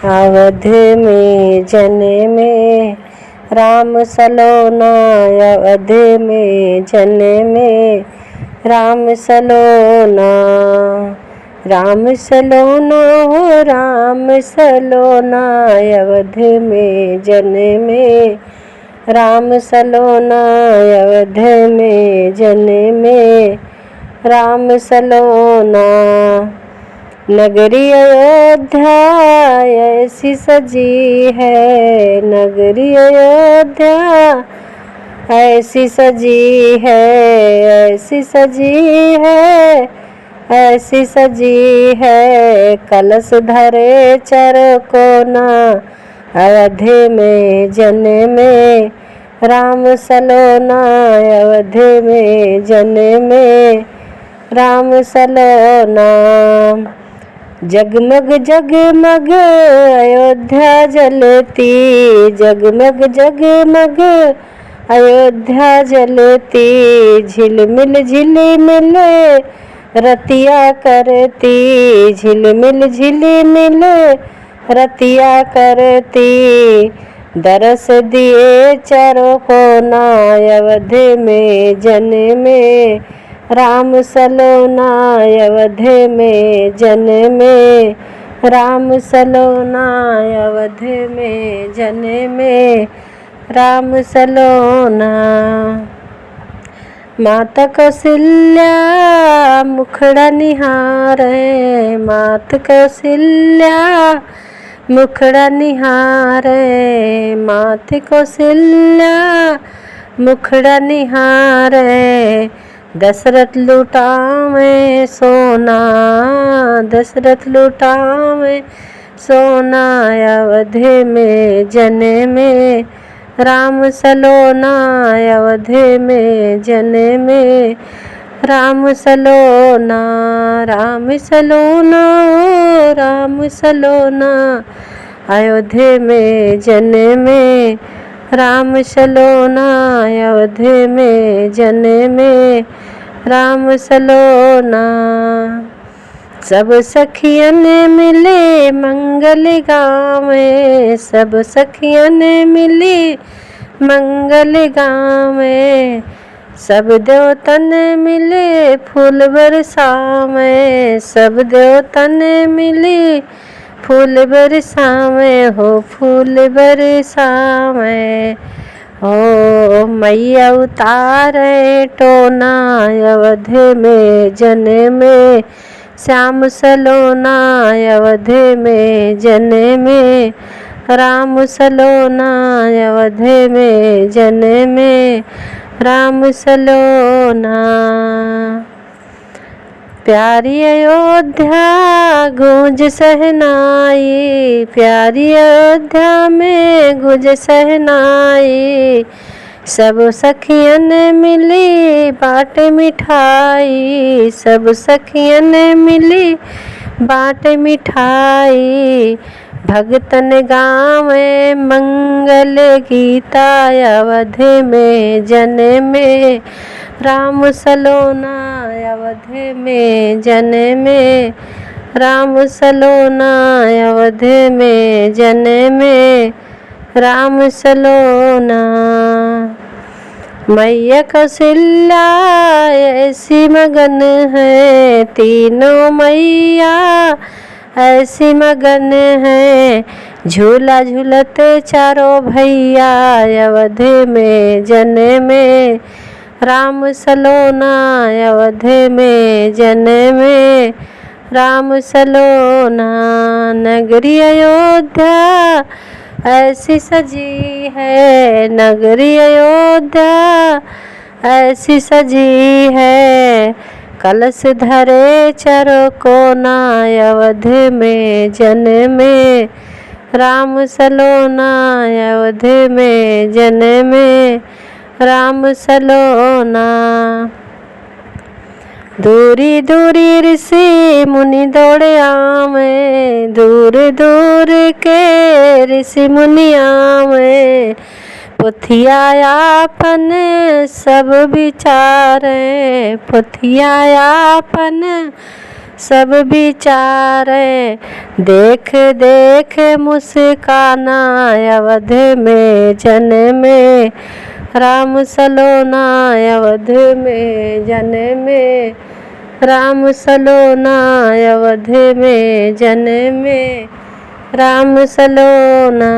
अवध में जन्मे राम सलोना, अवध में जन्मे राम सलोना। राम सलोना हो राम सलोना, अवध में जन्मे राम सलोना, अवध में जन्मे राम सलोना। नगरी अयोध्या ऐसी सजी है, नगरी अयोध्या ऐसी सजी है, ऐसी सजी है, ऐसी सजी है। कलश धरे चरकोना, अवध में जन्मे राम सलोना, अवध में जन्मे राम सलोना। जगमग जगमग अयोध्या जलती, जगमग जगमग अयोध्या जलती। झिलमिल झिलमिल रतिया करती, झिलमिल झिलमिल रतिया करती। दरस दिए चारों कोना, अवध में जन्मे राम सलोना, अवध में जन्मे राम सलोना, अवध में जन्मे राम सलोना। माता कौशल्या मुखड़ा निहारे, माता कौशल्या मुखड़ा निहारे, माता कौशल्या मुखड़ा निहारे। दशरथ लुटावे सोना, दशरथ लुटावे सोना, अवध में जन्मे राम सलोना, अवध में जन्मे राम सलोना। राम सलोना राम सलोना, अयोध में जन्मे राम सलोना, अवध में जन्मे राम सलोना। सब सखियन मिले मंगल गावे, सब सखियन मिले मंगल गावे। सब देवतन मिले फूल बरसावे, सब देवतन मिले फूल बरसावे हो, फूल बरसावे हो। मैया उतारे टोना, अवध में जन्मे श्याम सलोना, अवध में जन्मे राम सलोना, अवध में जन्मे राम सलोना। प्यारी अयोध्या गूंज सहनाई, प्यारी अयोध्या में गूंज सहनाई। सब सखियन मिली बाट मिठाई, सब सखियन मिली बाट मिठाई। भगतन गावे मंगल गीता, अवध में जन्मे राम सलोना, अवध में जन्मे राम सलोना, अवध में जन्मे राम सलोना। मैया कौशल्या ऐसी मगन है, तीनों मैया ऐसी मगन है। झूला झूलते चारों भैया, अवध में जन्मे राम सलोना, अवध में जन्मे राम सलोना। नगरी अयोध्या ऐसी सजी है, नगरी अयोध्या ऐसी सजी है। कलश धरे चरकोना, अवध में जन्मे राम सलोना, अवध में जन्मे राम सलोना। दूरी दूरी ऋषि मुनि दौड़े आवे, दूर दूर के ऋषि मुनि आवे। पोथिया आपन सब विचारे, पोथिया आपन सब विचारे, देख देख मुस्काना अवध में जन्मे, राम सलोना अवध में जन्मे, राम सलोना अवध में जन्मे, राम सलोना।